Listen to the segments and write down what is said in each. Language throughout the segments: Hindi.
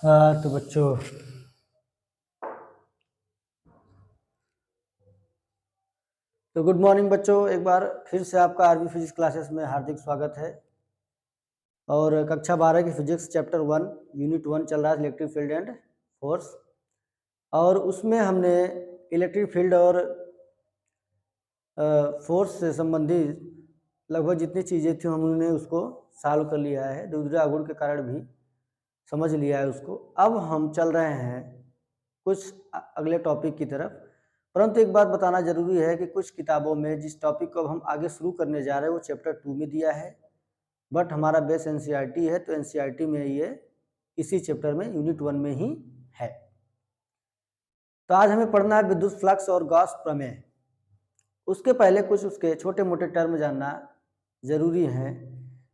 हाँ तो बच्चों, तो गुड मॉर्निंग बच्चों। एक बार फिर से आपका आरबी फिजिक्स क्लासेस में हार्दिक स्वागत है। और कक्षा 12 की फिजिक्स चैप्टर 1 यूनिट 1 चल रहा है, इलेक्ट्रिक फील्ड एंड फोर्स। और उसमें हमने इलेक्ट्रिक फील्ड और फोर्स से संबंधित लगभग जितनी चीज़ें थी हमने उसको सॉल्व कर लिया है, दूसरे आघूर्ण के कारण भी समझ लिया है उसको। अब हम चल रहे हैं कुछ अगले टॉपिक की तरफ। परंतु एक बात बताना जरूरी है कि कुछ किताबों में जिस टॉपिक को अब हम आगे शुरू करने जा रहे हैं वो चैप्टर 2 में दिया है, बट हमारा बेस एनसीईआरटी है, तो एनसीईआरटी में ये इसी चैप्टर में यूनिट 1 में ही है। तो आज हमें पढ़ना है विद्युत फ्लक्स और गॉस प्रमेय। उसके पहले कुछ उसके छोटे मोटे टर्म जानना जरूरी है।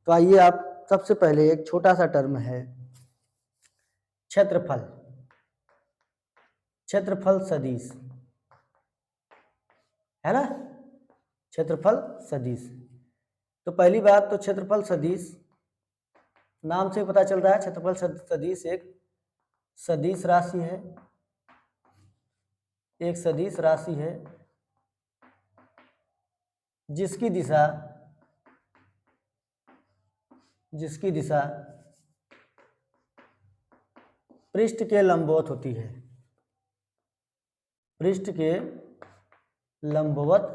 तो आइए, आप सबसे पहले एक छोटा सा टर्म है क्षेत्रफल, क्षेत्रफल सदिश, है ना, क्षेत्रफल सदिश। तो पहली बात तो क्षेत्रफल सदिश नाम से पता चल रहा है, क्षेत्रफल सदिश एक सदिश राशि है, एक सदिश राशि है जिसकी दिशा पृष्ठ के लंबवत होती है, पृष्ठ के लंबवत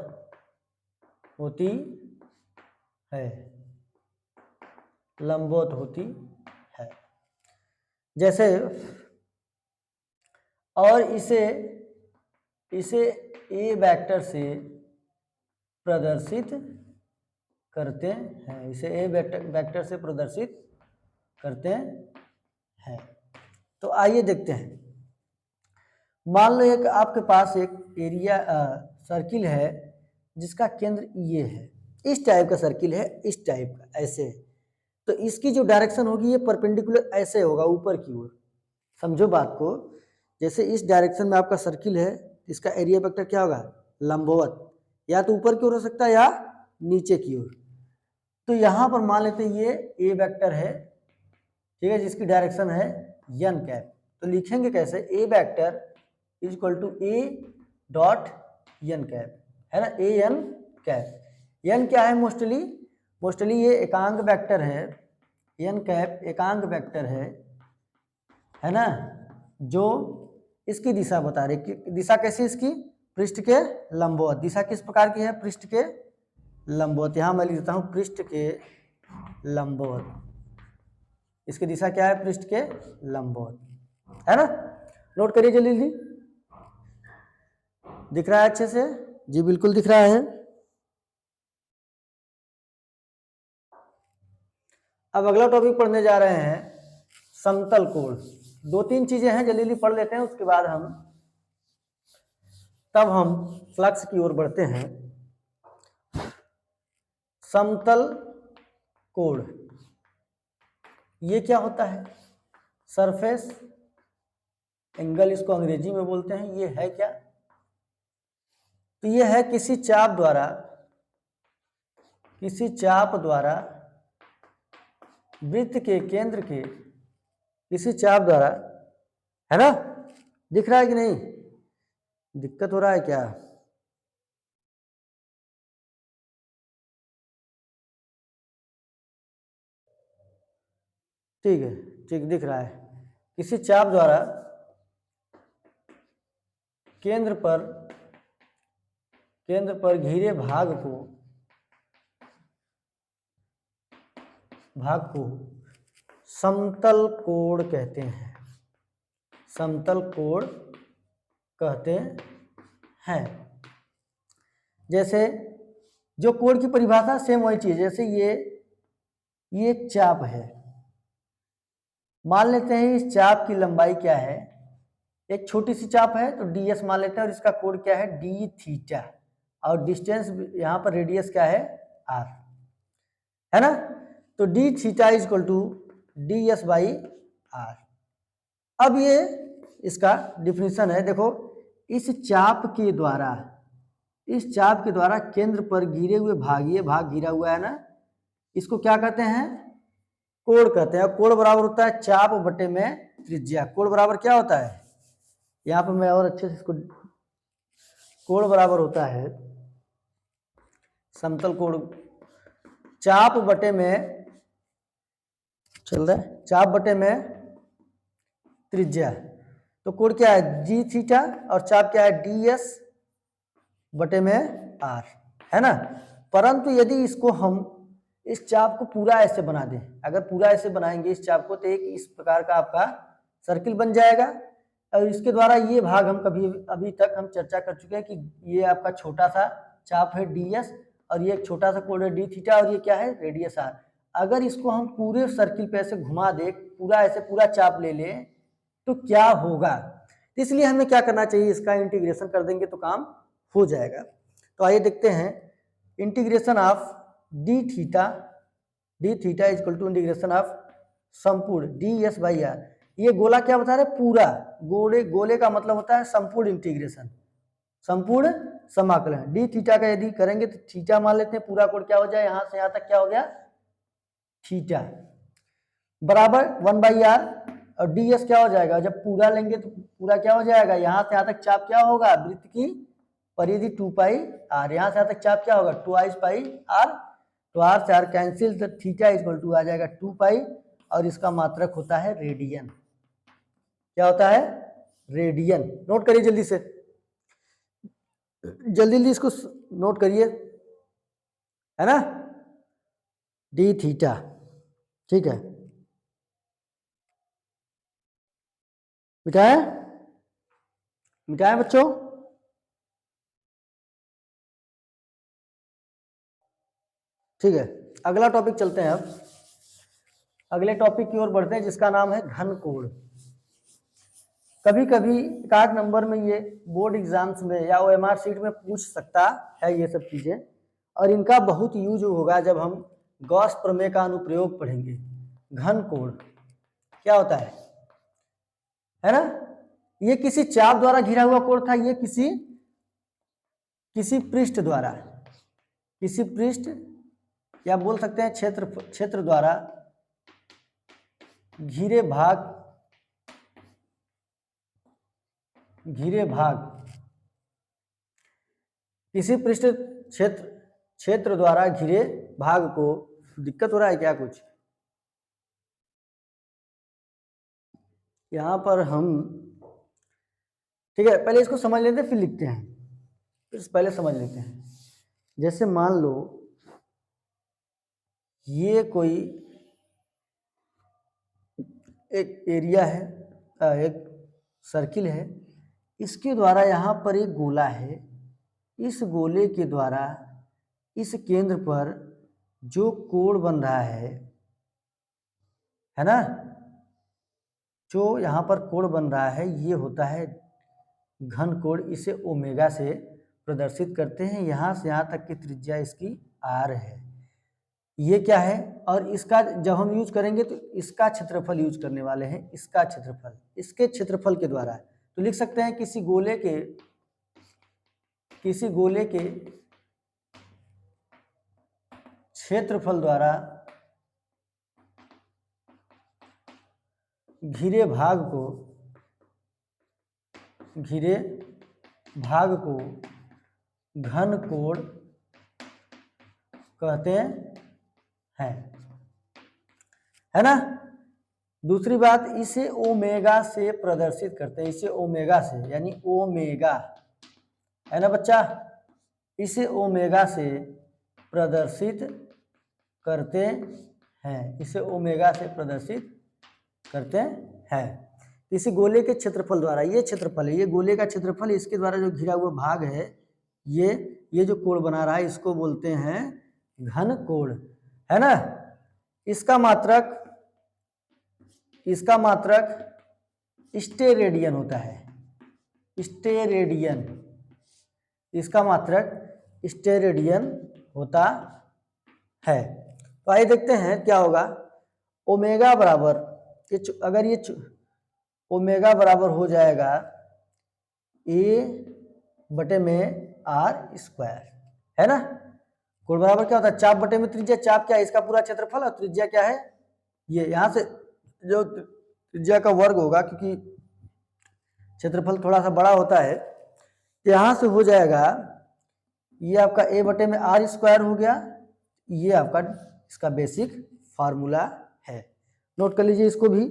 होती है, लंबवत होती है। जैसे, और इसे ए वेक्टर से प्रदर्शित करते हैं, इसे ए वेक्टर से प्रदर्शित करते हैं। तो आइए देखते हैं। मान लो एक आपके पास एक एरिया सर्किल है जिसका केंद्र ये है, इस टाइप का सर्किल है, इस टाइप का, ऐसे। तो इसकी जो डायरेक्शन होगी ये परपेंडिकुलर ऐसे होगा ऊपर की ओर। समझो बात को, जैसे इस डायरेक्शन में आपका सर्किल है, इसका एरिया वेक्टर क्या होगा, लंबवत, या तो ऊपर की ओर हो सकता है या नीचे की ओर। तो यहाँ पर मान लेते हैं ये ए वेक्टर है, ठीक है, जिसकी डायरेक्शन है एन कैप। तो लिखेंगे कैसे, A vector is equal to A dot n cap, है ना, ए एन कैप। एन क्या है, मोस्टली ये एकांक वेक्टर है, एन कैप एकांक वेक्टर है ना, जो इसकी दिशा बता रही। दिशा कैसी इसकी, पृष्ठ के लंबवत। दिशा किस प्रकार की है, पृष्ठ के लंबवत। यहां मैं लिख देता हूं पृष्ठ के लंबवत, इसकी दिशा क्या है, पृष्ठ के लंबवत, है ना। नोट करिए जल्दी, दिख रहा है अच्छे से? जी बिल्कुल दिख रहा है। अब अगला टॉपिक पढ़ने जा रहे हैं समतल कोण। दो तीन चीजें हैं, जल्दी पढ़ लेते हैं, उसके बाद तब हम फ्लक्स की ओर बढ़ते हैं। समतल कोण ये क्या होता है, सरफेस एंगल इसको अंग्रेजी में बोलते हैं। ये है क्या, तो ये है किसी चाप द्वारा वृत्त के केंद्र के, किसी चाप द्वारा, है ना, दिख रहा है कि नहीं, दिक्कत हो रहा है क्या? ठीक है, ठीक दिख रहा है। किसी चाप द्वारा केंद्र पर घिरे भाग को समतल कोण कहते हैं, समतल कोण कहते हैं। जैसे जो कोण की परिभाषा सेम वही चीज, जैसे ये एक चाप है, मान लेते हैं इस चाप की लंबाई क्या है, एक छोटी सी चाप है तो ds मान लेते हैं, और इसका कोण क्या है, d थीटा, और डिस्टेंस यहाँ पर रेडियस क्या है, r, है ना। तो d theta is equal to ds by r। अब ये इसका डिफिनीशन है, देखो, इस चाप के द्वारा केंद्र पर गिरे हुए भाग, ये भाग गिरा हुआ है ना, इसको क्या कहते हैं, कोण कहते हैं। कोण बराबर होता है चाप बटे में त्रिज्या। कोण बराबर क्या होता है, यहाँ पर मैं और अच्छे से इसको, कोण बराबर होता है समतल कोण चाप बटे में, चल रहा है, चाप बटे में त्रिज्या। तो कोण क्या है जी थीटा और चाप क्या है डी एस बटे में आर, है ना। परंतु यदि इसको हम इस चाप को पूरा ऐसे बना दें, अगर पूरा ऐसे बनाएंगे इस चाप को, तो एक इस प्रकार का आपका सर्किल बन जाएगा। और इसके द्वारा ये भाग हम कभी अभी तक हम चर्चा कर चुके हैं कि ये आपका छोटा सा चाप है डी एस और ये एक छोटा सा कोण है डी थीटा और ये क्या है रेडियस आर। अगर इसको हम पूरे सर्किल पे ऐसे घुमा दे, पूरा ऐसे पूरा चाप ले लें तो क्या होगा। इसलिए हमें क्या करना चाहिए, इसका इंटीग्रेशन कर देंगे तो काम हो जाएगा। तो आइए देखते हैं integration of D theta is equal to integration of संपूर्ण डी एस बाई आर। ये गोला क्या बता रहे पूरा, गोले का मतलब होता है संपूर्ण इंटीग्रेशन, संपूर्ण समाकलन। डी थीटा का यदि करेंगे तो थीटा मान लेते हैं, पूरा कोण क्या हो जाए यहां से यहां तक क्या हो गया थीटा बराबर 1 बाई आर। और डी एस क्या हो जाएगा, जब पूरा लेंगे तो पूरा क्या हो जाएगा, यहां से यहां तक चाप क्या होगा वृत्त की परिधि 2 पाई आर, यहां से यहां तक चाप क्या होगा 2 पाई आर। तो आर से आर कैंसिल, तो थीटा इक्वल टू आ जाएगा 2 पाई और इसका मात्रक होता है रेडियन। क्या होता है रेडियन। नोट करिए जल्दी से, जल्दी इसको नोट करिए, है ना, डी थीटा, ठीक है। मिटाए बच्चों, ठीक है। अगला टॉपिक चलते हैं, अब अगले टॉपिक की ओर बढ़ते हैं जिसका नाम है घन कोण। कभी कभी एक नंबर में ये बोर्ड एग्जाम्स में या ओएमआर शीट में पूछ सकता है ये सब चीजें, और इनका बहुत यूज होगा जब हम गॉस प्रमेय का अनुप्रयोग पढ़ेंगे। घन कोण क्या होता है ना, ये किसी चाप द्वारा घिरा हुआ कोण था, ये किसी पृष्ठ द्वारा, किसी पृष्ठ या बोल सकते हैं क्षेत्र द्वारा घिरे भाग किसी पृष्ठ क्षेत्र द्वारा घिरे भाग को, दिक्कत हो रहा है क्या कुछ यहां पर हम, ठीक है, पहले इसको समझ लेते हैं फिर लिखते हैं, फिर पहले समझ लेते हैं। जैसे मान लो ये कोई एक एरिया है, एक सर्किल है, इसके द्वारा यहाँ पर एक गोला है, इस गोले के द्वारा इस केंद्र पर जो कोण बन रहा है ना, जो यहाँ पर कोण बन रहा है ये होता है घन कोण। इसे ओमेगा से प्रदर्शित करते हैं, यहाँ से यहाँ तक की त्रिज्या इसकी आर है। ये क्या है, और इसका जब हम यूज करेंगे तो इसका क्षेत्रफल यूज करने वाले हैं, इसका क्षेत्रफल, इसके क्षेत्रफल के द्वारा। तो लिख सकते हैं किसी गोले के क्षेत्रफल द्वारा घिरे भाग को घन कोण कहते हैं, है ना। दूसरी बात, इसे ओमेगा से प्रदर्शित करते हैं, इसे ओमेगा से, यानी ओमेगा, है ना बच्चा, इसे ओमेगा से प्रदर्शित करते हैं, इसे ओमेगा से प्रदर्शित करते हैं। इसी गोले के क्षेत्रफल द्वारा, ये क्षेत्रफल है, ये गोले का क्षेत्रफल, इसके द्वारा जो घिरा हुआ भाग है, ये जो कोण बना रहा है इसको बोलते हैं घन कोण, है ना। इसका मात्रक स्टेरेडियन होता है, स्टेरेडियन, इसका मात्रक स्टेरेडियन होता है। तो आइए देखते हैं क्या होगा। ओमेगा बराबर, अगर ये ओमेगा बराबर हो जाएगा ए बटे में आर स्क्वायर, है ना। कोण बराबर क्या होता है चाप बटे में त्रिज्या, चाप क्या है इसका पूरा क्षेत्रफल और त्रिज्या क्या है ये यहाँ से जो त्रिज्या का वर्ग होगा, क्योंकि क्षेत्रफल थोड़ा सा बड़ा होता है, तो यहाँ से हो जाएगा ये आपका a बटे में आर स्क्वायर हो गया। ये आपका इसका बेसिक फार्मूला है, नोट कर लीजिए इसको भी।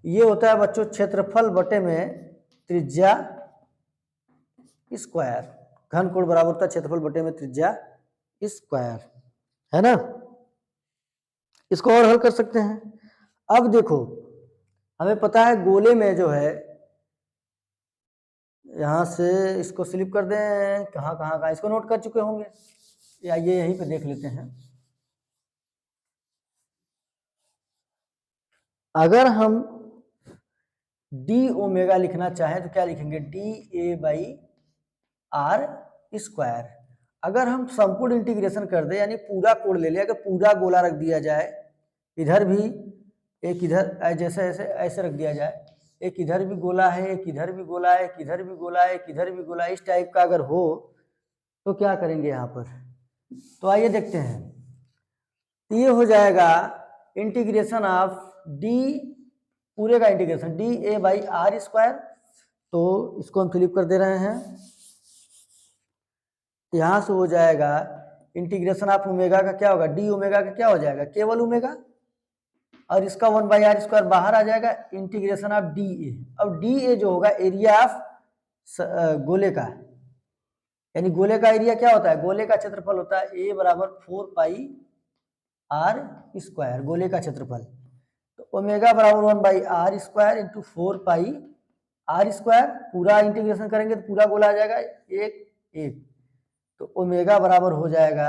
ये होता है बच्चों क्षेत्रफल बटे में त्रिज्या स्क्वायर, घन कोण बराबर होता है क्षेत्रफल बटे में त्रिज्या स्क्वायर, है ना। इसको और हल कर सकते हैं। अब देखो हमें पता है गोले में जो है, यहां से इसको स्लिप कर दें, कहाँ कहाँ का इसको नोट कर चुके होंगे, या ये यहीं पे देख लेते हैं। अगर हम डी ओमेगा लिखना चाहें तो क्या लिखेंगे, D A by R square. अगर हम संपूर्ण इंटीग्रेशन कर दे, यानी पूरा कोण ले लिया, अगर पूरा गोला रख दिया जाए, इधर भी एक, इधर जैसे ऐसे ऐसे रख दिया जाए, एक इधर भी गोला है, एक इधर भी गोला है, एक इधर भी गोला है, एक इधर भी गोला है, इस टाइप का अगर हो तो क्या करेंगे यहाँ पर। तो आइए देखते हैं। तो ये हो जाएगा इंटीग्रेशन ऑफ डी, पूरे का integration D A by R square. तो इसको हम फ्लिप कर दे रहे हैं, यहां से हो जाएगा इंटीग्रेशन ऑफ ओमेगा का क्या होगा, डी ओमेगा का क्या हो जाएगा, केवल ओमेगा, और इसका 1 बाई आर स्क्वायर बाहर आ जाएगा, इंटीग्रेशन ऑफ डी ए। अब डी ए जो होगा एरिया ऑफ गोले का, यानी गोले का एरिया क्या होता है, गोले का क्षेत्रफल होता है ए बराबर 4 पाई आर स्क्वायर, गोले का क्षेत्रफल। तो ओमेगा बराबर 1 by R square into 4 pi R square, पूरा इंटीग्रेशन करेंगे तो पूरा गोला आ जाएगा एक एक, तो ओमेगा बराबर हो जाएगा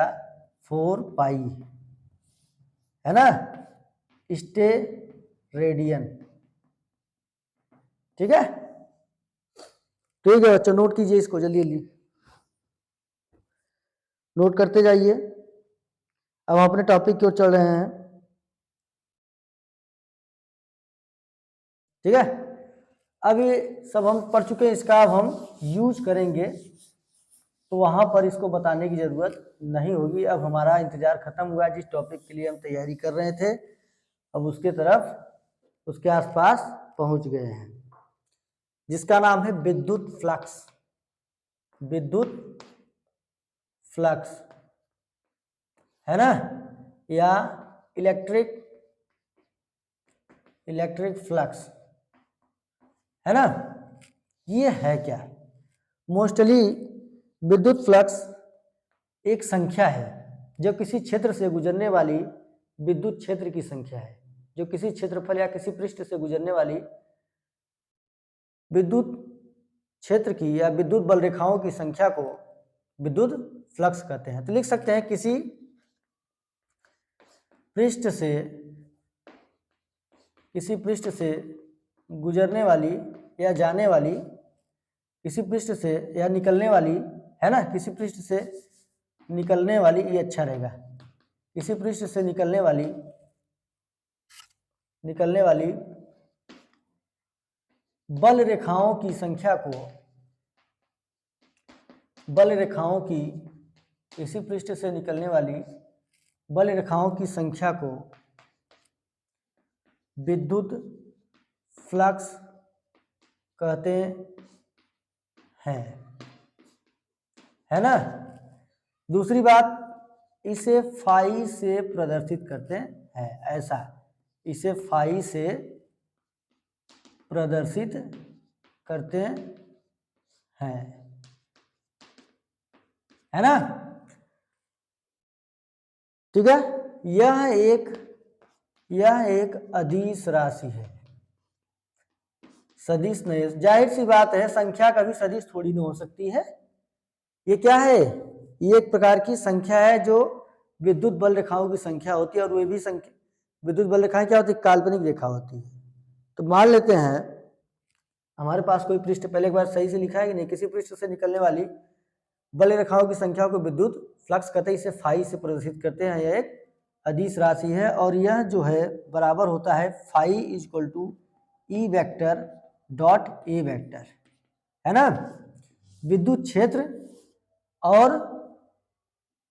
4 पाई, है ना, स्टे रेडियन। ठीक है, ठीक है बच्चों, नोट कीजिए इसको, जल्दी जल्दी नोट करते जाइए। अब हम अपने टॉपिक की ओर चल रहे हैं। ठीक है, अब ये सब हम पढ़ चुके हैं, इसका अब हम यूज करेंगे, तो वहां पर इसको बताने की जरूरत नहीं होगी। अब हमारा इंतजार खत्म हुआ, जिस टॉपिक के लिए हम तैयारी कर रहे थे अब उसके तरफ, उसके आसपास पहुंच गए हैं, जिसका नाम है विद्युत फ्लक्स। विद्युत फ्लक्स, है ना, या इलेक्ट्रिक फ्लक्स, है ना। ये है क्या, मोस्टली विद्युत फ्लक्स एक संख्या है जो किसी क्षेत्र से गुजरने वाली विद्युत क्षेत्र की संख्या है, जो किसी क्षेत्रफल या किसी पृष्ठ से गुजरने वाली विद्युत क्षेत्र की या विद्युत बल रेखाओं की संख्या को विद्युत फ्लक्स कहते हैं। तो लिख सकते हैं किसी पृष्ठ से गुजरने वाली या जाने वाली, किसी पृष्ठ से या निकलने वाली, है ना, किसी पृष्ठ से निकलने वाली, ये अच्छा रहेगा, किसी पृष्ठ से निकलने वाली बल रेखाओं की संख्या को, किसी पृष्ठ से निकलने वाली बल रेखाओं की संख्या को विद्युत फ्लक्स कहते हैं, है ना। दूसरी बात, इसे फाई से प्रदर्शित करते हैं, ऐसा, इसे फाई से प्रदर्शित करते हैं, है ना। ठीक है, यह एक अदिश राशि है, सदिश नहीं, जाहिर सी बात है संख्या कभी सदिश थोड़ी नहीं हो सकती है। ये क्या है, ये एक प्रकार की संख्या है जो विद्युत बल रेखाओं की संख्या होती है, और वे भी संख्या, विद्युत बल रेखाएं क्या होती है, काल्पनिक रेखा होती है। तो मान लेते हैं हमारे पास कोई पृष्ठ, पहले एक बार सही से लिखा है कि नहीं, किसी पृष्ठ से निकलने वाली बल रेखाओं की संख्या को विद्युत फ्लक्स कहते हैं, इसे फाई से प्रदर्शित करते हैं। यह एक अदिश राशि है, और यह जो है बराबर होता है phi equal to E vector dot A vector, है ना। विद्युत क्षेत्र और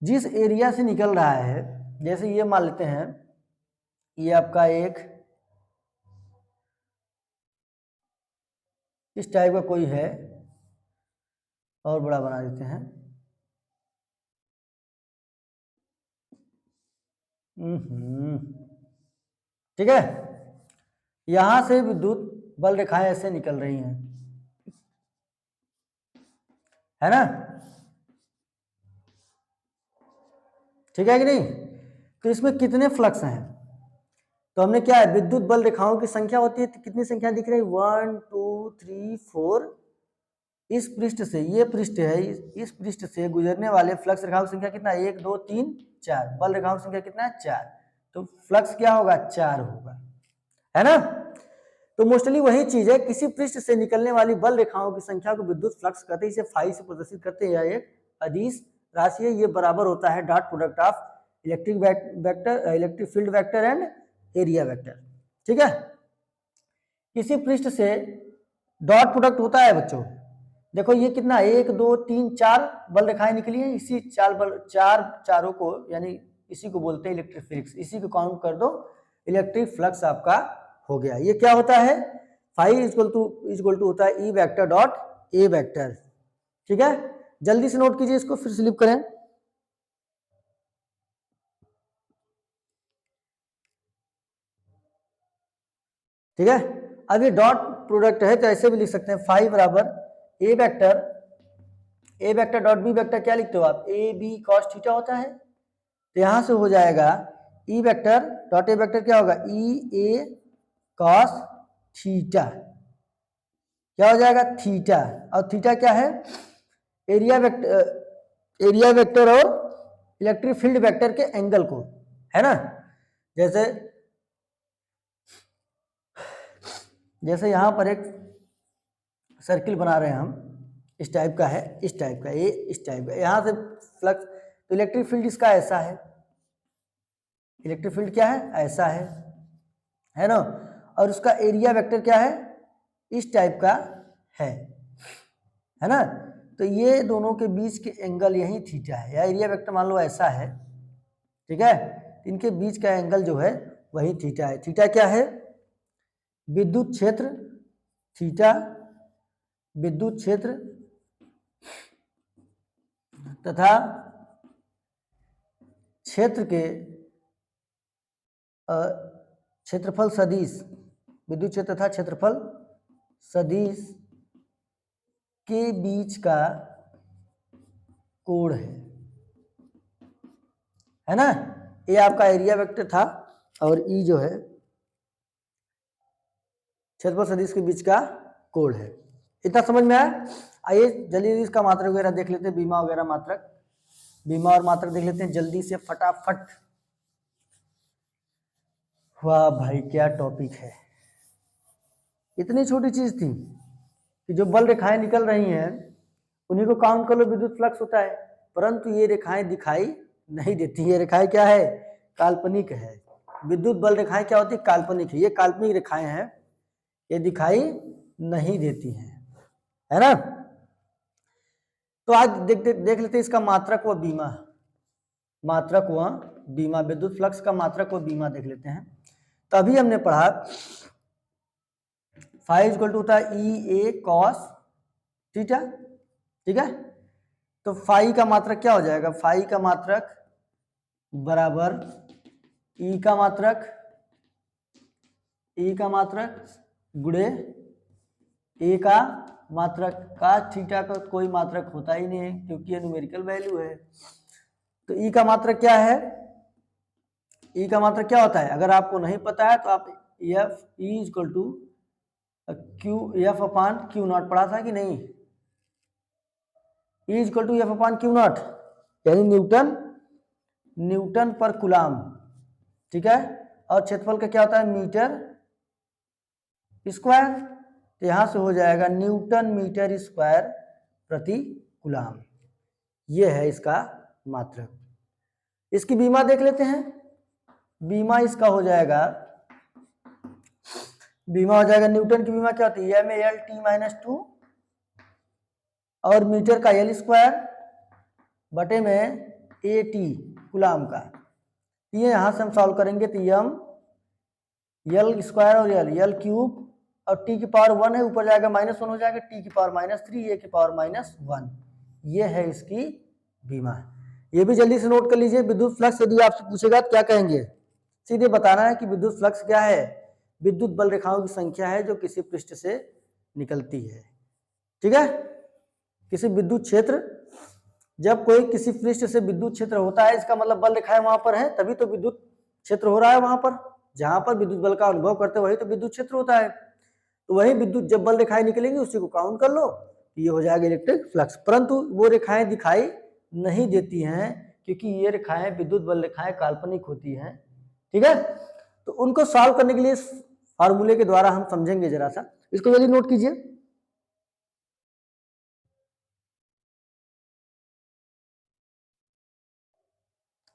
जिस एरिया से निकल रहा है, जैसे ये मान लेते हैं ये आपका एक इस टाइप का कोई है, और बड़ा बना देते हैं, ठीक है। यहां से विद्युत बल रेखाएं ऐसे निकल रही हैं, है ना, ठीक है कि नहीं। तो इसमें कितने फ्लक्स हैं, तो हमने क्या है, विद्युत बल रेखाओं की संख्या होती है, तो कितनी संख्या दिख रही है, 1 2 3 4। इस पृष्ठ से, ये पृष्ठ है, इस पृष्ठ से गुजरने वाले फ्लक्स रेखाओं की संख्या कितना है, 1 2 3 4। बल रेखाओं की संख्या कितना है, 4। तो फ्लक्स क्या होगा, 4 होगा, है ना। तो मोस्टली वही चीज है, किसी पृष्ठ से निकलने वाली बल रेखाओं की संख्या को विद्युत फ्लक्स कहते हैं, इसे फाई से प्रदर्शित करते हैं। यह एक अदिश राशि है, ये बराबर होता है dot product of electric vector, electric field vector and area vector, ठीक है। किसी पृष्ठ से डॉट प्रोडक्ट होता है बच्चों, देखो ये कितना, 1 2 3 4 बल रेखाएं निकली हैं, इसी चारों को, यानी इसी को बोलते हैं इलेक्ट्रिक फ्लक्स, इसी को काउंट कर दो, इलेक्ट्रिक फ्लक्स आपका हो गया। ये क्या होता है, फाई इक्वल टू होता है ई वेक्टर डॉट ए वेक्टर, ठीक है। जल्दी से नोट कीजिए इसको, फिर स्लिप करें, ठीक है। अब ये डॉट प्रोडक्ट है, तो ऐसे भी लिख सकते हैं, फाई बराबर ए वेक्टर डॉट बी वेक्टर, क्या लिखते हो आप, ए बी कॉस थीटा होता है, तो यहां से हो जाएगा ई वेक्टर डॉट ए वेक्टर क्या होगा, ई ए कॉस थीटा, क्या हो जाएगा, थीटा। और थीटा क्या है, एरिया वेक्टर और इलेक्ट्रिक फील्ड वेक्टर के एंगल को, है ना। जैसे यहां पर एक सर्किल बना रहे हैं हम, इस टाइप का है, इस टाइप का, ये इस टाइप का, यहां से फ्लक्स, तो इलेक्ट्रिक फील्ड इसका ऐसा है, इलेक्ट्रिक फील्ड क्या है, ऐसा है ना। और उसका एरिया वेक्टर क्या है, इस टाइप का है ना। तो ये दोनों के बीच के एंगल यही थीटा है, या एरिया वेक्टर मान लो ऐसा है, ठीक है, इनके बीच का एंगल जो है वही थीटा है। थीटा क्या है, विद्युत क्षेत्र, थीटा विद्युत क्षेत्र तथा क्षेत्र के क्षेत्रफल सदिश, विद्युत क्षेत्र तथा क्षेत्रफल सदिश के बीच का कोण है ना। ये आपका एरिया वेक्टर था, और ई जो है क्षेत्रफल सदिश के बीच का कोण है। इतना समझ में आया। आइए जल्दी इसका मात्रक वगैरह देख लेते हैं, बीमा वगैरह मात्रक, बीमा और मात्रक देख लेते हैं जल्दी से फटाफट। वाह भाई क्या टॉपिक है, इतनी छोटी चीज थी कि जो बल रेखाएं निकल रही हैं उन्हीं को काउंट कर लो, विद्युत फ्लक्स होता है। परंतु ये रेखाएं दिखाई नहीं देती, ये रेखाएं क्या है, काल्पनिक है। विद्युत बल रेखाएं क्या होती है, काल्पनिक है, ये काल्पनिक रेखाएं हैं, ये दिखाई नहीं देती हैं, है ना। तो आज देख लेते हैं इसका मात्रक व बीमा, मात्रक व बीमा, विद्युत फ्लक्स का मात्रक व बीमा देख लेते हैं। तभी हमने पढ़ा फाई इक्वल टू होता है ई ए कॉस थीटा, ठीक है। तो फाई का मात्रक क्या हो जाएगा, फाई का मात्रक बराबर ई का मात्रक गुणे ए का मात्रक, का थीटा का कोई मात्रक होता ही नहीं है क्योंकि ये न्यूमेरिकल वैल्यू है। तो ई का मात्रक क्या है, ई का मात्रक क्या होता है, अगर आपको नहीं पता है तो आप F E equal to Q F upon Q naught पढ़ा था कि नहीं, E equal to F upon Q naught, यानी न्यूटन पर कूलाम, ठीक है। और क्षेत्रफल का क्या होता है, मीटर स्क्वायर, तो यहां से हो जाएगा न्यूटन मीटर स्क्वायर प्रति कूलाम, ये है इसका मात्रक। इसकी बीमा देख लेते हैं, बीमा इसका हो जाएगा, बीमा हो जाएगा, न्यूटन की बीमा क्या होती है, एम एल टी माइनस 2, और मीटर का एल स्क्वायर बटे में AT कूलाम का। ये यहाँ से हम सॉल्व करेंगे तो m L स्क्वायर और L क्यूब और t की पावर 1 है, ऊपर जाएगा -1 हो जाएगा, t की पावर -3, a की पावर -1। ये है इसकी बीमा। ये भी जल्दी से नोट कर लीजिए। विद्युत फ्लक्स यदि आपसे पूछेगा तो क्या कहेंगे, सीधे बताना है कि विद्युत फ्लक्स क्या है, विद्युत बल रेखाओं की संख्या है जो किसी पृष्ठ से निकलती है। ठीक है, किसी विद्युत क्षेत्र, जब कोई किसी पृष्ठ से विद्युत क्षेत्र होता है इसका मतलब बल रेखाएं वहां पर है, तभी तो विद्युत क्षेत्र हो रहा है। वहां पर जहां पर विद्युत बल का अनुभव करते वही तो विद्युत क्षेत्र होता है। तो वही विद्युत जब बल रेखाएं निकलेंगी उसी को काउंट कर लो, ये हो जाएगा इलेक्ट्रिक फ्लक्स। परंतु वो रेखाएं दिखाई नहीं देती हैं क्योंकि ये रेखाएं विद्युत बल रेखाएं काल्पनिक होती हैं। ठीक है, तो उनको सॉल्व करने के लिए फार्मूले के द्वारा हम समझेंगे। जरा सा इसको जल्दी नोट कीजिए।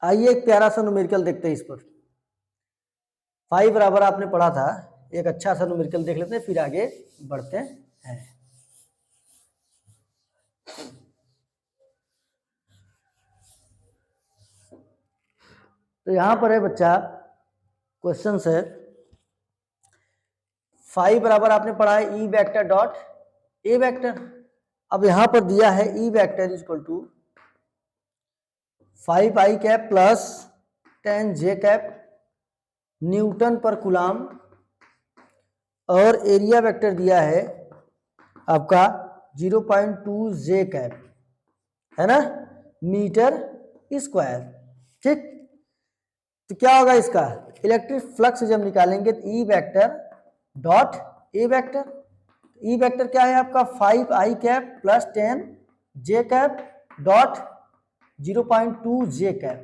आइए एक प्यारा सा न्यूमेरिकल देखते हैं इस पर। फाइव बराबर आपने पढ़ा था, एक अच्छा सा न्यूमेरिकल देख लेते हैं फिर आगे बढ़ते हैं। तो यहां पर है बच्चा, क्वेश्चन है 5 बराबर आपने पढ़ा है E vector dot A vector. अब यहां पर दिया है E vector equal to 5i cap plus 10j cap newton पर कूलाम, और एरिया वेक्टर दिया है आपका 0.2j कैप, है ना, मीटर स्क्वायर। ठीक, तो क्या होगा इसका इलेक्ट्रिक फ्लक्स जब निकालेंगे तो E vector dot A vector. E vector क्या है आपका 5i cap plus 10j cap dot 0.2j cap.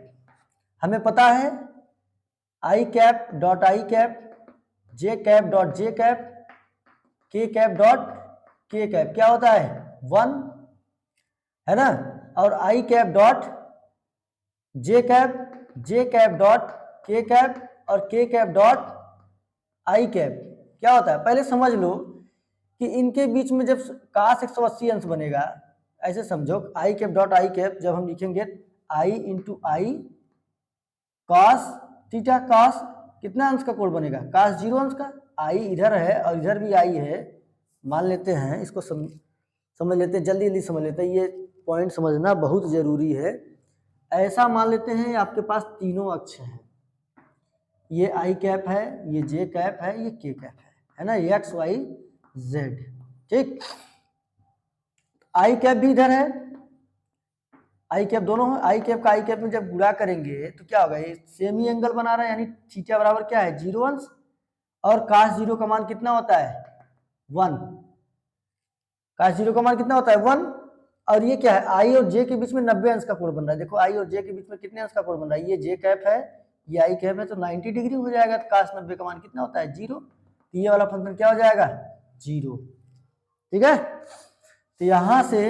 हमें पता है i cap dot i cap, j cap dot j cap, k cap dot k cap क्या होता है 1, है ना, और i cap dot j cap dot k cap और k cap dot i cap क्या होता है। पहले समझ लो कि इनके बीच में जब cos 180 अंश बनेगा, ऐसे समझो i cap dot i cap जब हम लिखेंगे i into I cos theta, cos कितना अंश का कोण बनेगा cos 0 अंश का। i इधर है और इधर भी i है, मान लेते हैं इसको समझ लेते हैं, जल्दी जल्दी समझ लेते हैं, ये पॉइंट समझना बहुत जरूरी है। ऐसा मान लेते हैं आपके पास तीनों अक्ष हैं, ये i कैप है, ये j कैप है, ये k कैप है ना, x y z। ठीक, i कैप भी इधर है, i कैप दोनों है, i कैप का i कैप में जब गुणा करेंगे तो क्या होगा, ये सेमी एंगल बना रहा है, यानी थीटा बराबर क्या है 0 अंश, और cos 0 का मान कितना होता है 1, cos 0 का मान कितना होता है 1, और ये क्या है i और j के बीच में 90 अंश का कोण बन रहा है। देखो i और j के बीच में कितने अंश का कोण बन रहा है, ये j कैप है, ये i कैप है, तो 90 डिग्री हो जाएगा। तो cos 90 का मान कितना होता है 0, तो ये वाला फंक्शन क्या हो जाएगा 0। ठीक है, तो यहां से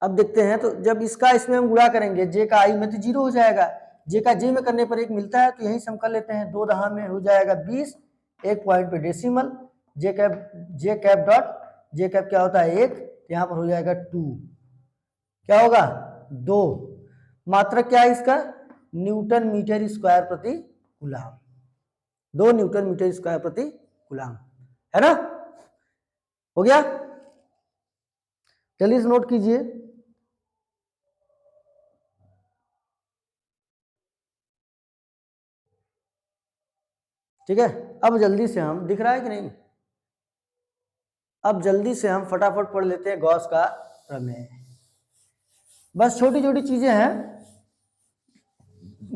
अब देखते हैं, तो जब इसका इसमें हम गुणा करेंगे j का i में तो 0 हो जाएगा, j का j में करने पर 1 मिलता है, तो यहीं से हम कर लेते हैं, 2 दहा में हो जाएगा 20, एक पॉइंट पे decimal, j cap dot j cap क्या होता है 1, यहाँ पर हो जाएगा 2, क्या होगा 2, मात्रक क्या है इसका न्यूटन मीटर स्क्वायर प्रति कूलाम, 2 न्यूटन मीटर स्क्वायर प्रति कूलाम, है ना, हो गया। चलिए इसे नोट कीजिए। ठीक है, अब जल्दी से हम, दिख रहा है कि नहीं, अब जल्दी से हम फटाफट पढ़ लेते हैं गॉस का प्रमेय। बस छोटी छोटी चीजें हैं,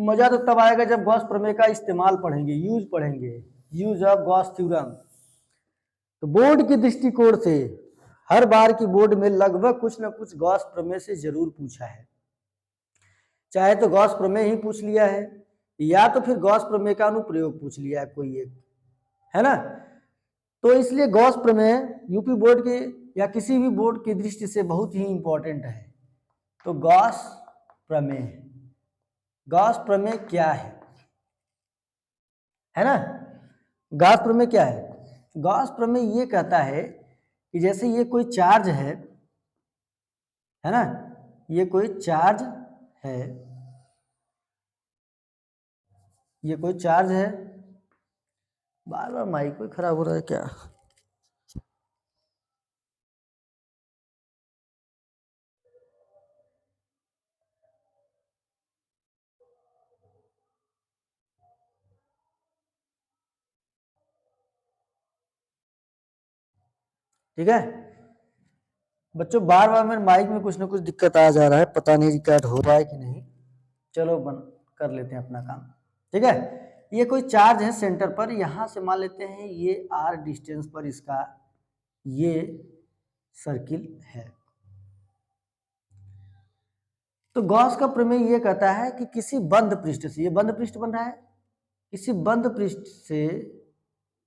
मजा तो तब आएगा जब गॉस प्रमेय का इस्तेमाल पढ़ेंगे, यूज पढ़ेंगे, यूज ऑफ गॉस थ्योरम। तो बोर्ड के दृष्टिकोण से हर बार की बोर्ड में लगभग कुछ ना कुछ गॉस प्रमेय से जरूर पूछा है, चाहे तो गॉस प्रमेय ही पूछ लिया है या तो फिर गॉस प्रमेय का अनुप्रयोग पूछ लिया है कोई एक, है ना। तो इसलिए गॉस प्रमेय यूपी बोर्ड के या किसी भी बोर्ड की दृष्टि से बहुत ही इंपॉर्टेंट है। तो गॉस प्रमेय, गॉस प्रमेय क्या है ना, गॉस प्रमेय क्या है, गॉस प्रमेय ये कहता है कि जैसे ये कोई चार्ज है ना, ये कोई चार्ज है, ये कोई चार्ज है, बार बार माइक कोई खराब हो रहा है क्या? ठीक है बच्चों, बार बार मेरे माइक में कुछ ना कुछ दिक्कत आ जा रहा है, पता नहीं रिकॉर्ड हो रहा है कि नहीं। चलो बंद कर लेते हैं अपना काम। ठीक है, ये कोई चार्ज है सेंटर पर, यहां से मान लेते हैं ये r डिस्टेंस पर इसका ये सर्किल है। तो गॉस का प्रमेय ये कहता है कि किसी बंद पृष्ठ से, ये बंद पृष्ठ बन रहा है, किसी बंद पृष्ठ से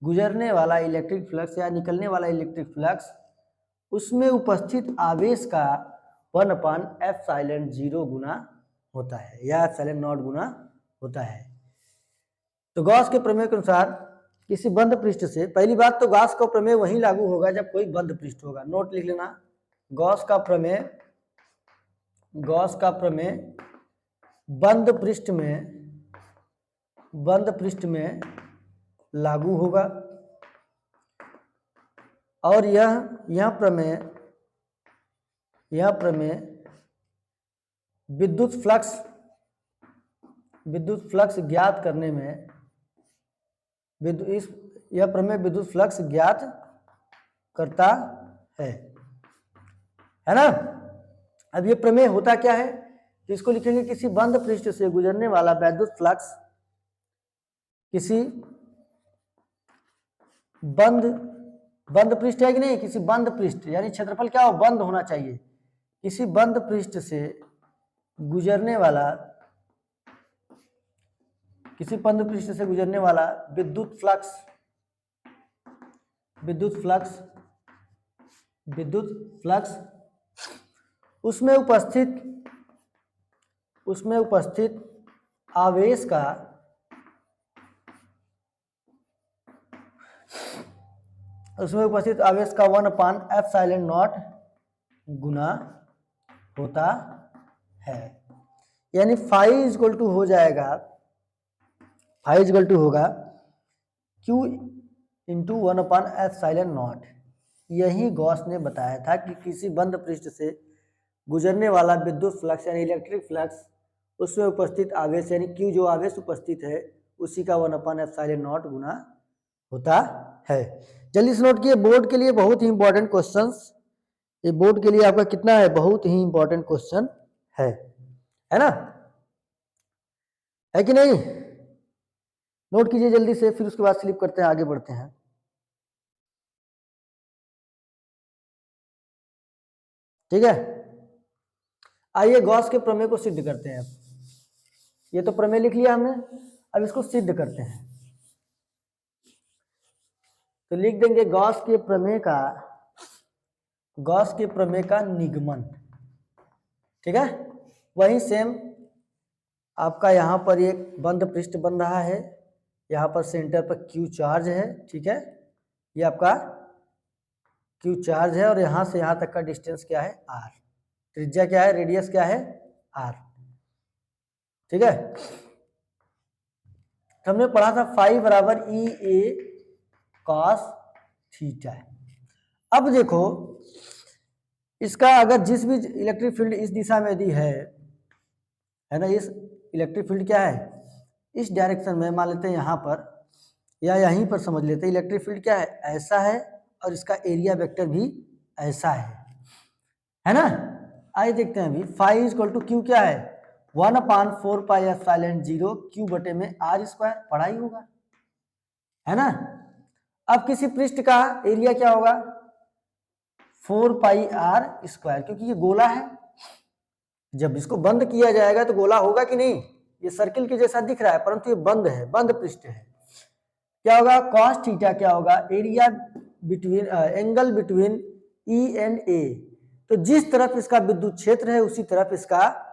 गुजरने वाला इलेक्ट्रिक फ्लक्स या निकलने वाला इलेक्ट्रिक फ्लक्स उसमें उपस्थित आवेश का 1/ε0 गुना होता है या ε0 गुना होता है। तो गॉस के प्रमेय के अनुसार किसी बंद पृष्ठ से, पहली बात तो गॉस का प्रमेय वहीं लागू होगा जब कोई बंद पृष्ठ होगा, नोट लिख लेना। गॉस का प्रमेय बंद पृष्ठ में लागू होगा, और यह प्रमेय विद्युत फ्लक्स ज्ञात करने में, यह प्रमेय विद्युत फ्लक्स ज्ञात करता है ना। अब ये प्रमेय होता क्या है, इसको लिखेंगे किसी बंद पृष्ठ से गुजरने वाला विद्युत फ्लक्स, किसी बंद पृष्ठ है कि नहीं, किसी बंद पृष्ठ यानी क्षेत्रफल क्या हो, बंद होना चाहिए, किसी बंद पृष्ठ से गुजरने वाला विद्युत फ्लक्स उसमें उपस्थित आवेश का 1/ε0 गुना होता है, यानी फाई इक्वल टू हो जाएगा, फाई इक्वल टू होगा Q इंटू 1/ε0। यही गॉस ने बताया था कि किसी बंद पृष्ठ से गुजरने वाला विद्युत फ्लक्स यानी इलेक्ट्रिक फ्लक्स उसमें उपस्थित आवेश यानी Q जो आवेश उपस्थित है उसी का 1/ε0 गुना होता है। जल्दी से नोट किए, बोर्ड के लिए बहुत ही इंपॉर्टेंट क्वेश्चंस, ये बोर्ड के लिए आपका कितना है, बहुत ही इंपॉर्टेंट क्वेश्चन है ना, है कि नहीं? नोट कीजिए जल्दी से, फिर उसके बाद स्लिप करते हैं, आगे बढ़ते हैं। ठीक है, आइए गॉस के प्रमेय को सिद्ध करते हैं। ये तो प्रमेय लिख लिया हमने, अब इसको सिद्ध करते हैं। तो लिख देंगे गॉस के प्रमेय का निगमन। ठीक है, वही सेम आपका यहाँ पर एक बंद पृष्ठ बन रहा है, यहाँ पर सेंटर पर Q चार्ज है। ठीक है, ये आपका Q चार्ज है और यहाँ से यहाँ तक का डिस्टेंस क्या है, R। त्रिज्या क्या है, रेडियस क्या है, R। ठीक है, हमने पढ़ा था फाई बराबर EA cos थीटा। अब देखो इसका अगर जिस भी इलेक्ट्रिक फील्ड इस दिशा में यदि है ना, इस इलेक्ट्रिक फील्ड क्या है, इस डायरेक्शन में, मान लेते हैं यहाँ पर या यहीं पर समझ लेते हैं, इलेक्ट्रिक फील्ड क्या है, ऐसा है और इसका एरिया वेक्टर भी ऐसा है ना। आइए देखते हैं अभी, फाई इक्वल टू Q क्या है, 1/4πε0 Q बटे में R², पढ़ाई होगा है ना। अब किसी पृष्ठ का एरिया क्या होगा, 4πr², क्योंकि ये गोला है, जब इसको बंद किया जाएगा तो गोला होगा कि नहीं, ये सर्किल के जैसा दिख रहा है परंतु ये बंद है, बंद पृष्ठ है। क्या होगा, cos थीटा क्या होगा, area between, angle between E and A। तो जिस तरफ इसका विद्युत क्षेत्र है उसी तरफ इसका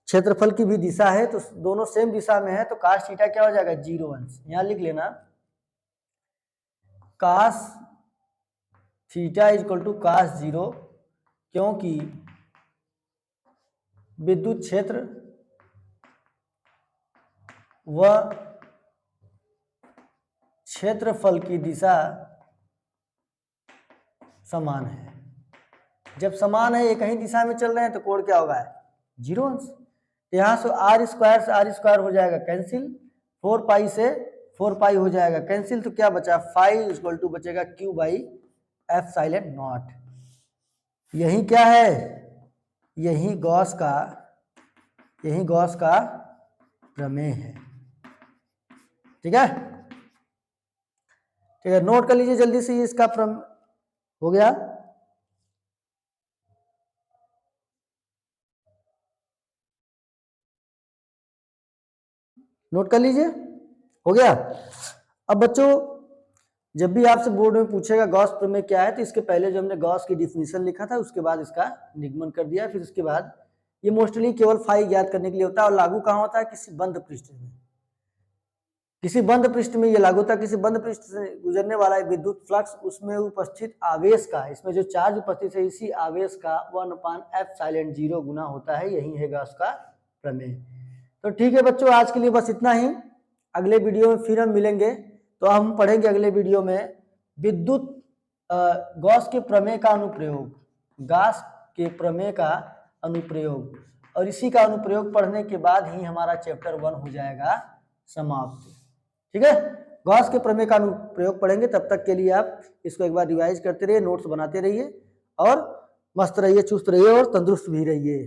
क्षेत्रफल की भी दिशा है, तो दोनों सेम दिशा में है, तो cos थीटा क्या हो जाएगा, 0 अंश। यहां लिख लेना cos theta equal to cos 0, क्योंकि विद्युत क्षेत्र व क्षेत्रफल की दिशा समान है। जब समान है, एक ही दिशा में चल रहे हैं, तो कोण क्या होगा? 0 अंश। यहाँ से r स्क्वायर हो जाएगा कैंसिल, 4 पाई से 4 पाई हो जाएगा कैंसिल, तो क्या बचा? फाई इक्वल टू बचेगा q बाई एप्सिलॉन नॉट। यही क्या है? यही गॉस का प्रमेय है। ठीक है, ठीक है, नोट कर लीजिए जल्दी से, इसका हो गया। नोट कर लीजिए, हो गया। अब बच्चों, जब भी आपसे बोर्ड में पूछेगा गॉस प्रमेय क्या है, तो इसके पहले जो हमने गॉस की डिफिनीशन लिखा था, उसके बाद इसका निगमन कर दिया। फिर उसके बाद ये मोस्टली केवल फाई ज्ञात करने के लिए होता है, और लागू कहाँ होता है? किसी बंद पृष्ठ में। किसी बंद पृष्ठ में ये लागू होता है, किसी बंद पृष्ठ से गुजरने वाला एक विद्युत फ्लक्स, उसमें उपस्थित आवेश का, इसमें जो चार्ज उपस्थित है, इसी आवेश का 1/एप्सिलॉन 0 गुना होता है। यही है गॉस का प्रमेय। तो ठीक है बच्चों, आज के लिए बस इतना ही। अगले वीडियो में फिर हम मिलेंगे, तो हम पढ़ेंगे अगले वीडियो में विद्युत गॉस के प्रमेय का अनुप्रयोग, गॉस के प्रमेय का अनुप्रयोग, और इसी का अनुप्रयोग पढ़ने के बाद ही हमारा चैप्टर 1 हो जाएगा समाप्त। ठीक है, गॉस के प्रमेय का अनुप्रयोग पढ़ेंगे। तब तक के लिए आप इसको एक बार रिवाइज करते रहिए, नोट्स बनाते रहिए, और मस्त रहिए, चुस्त रहिए और तंदुरुस्त भी रहिए।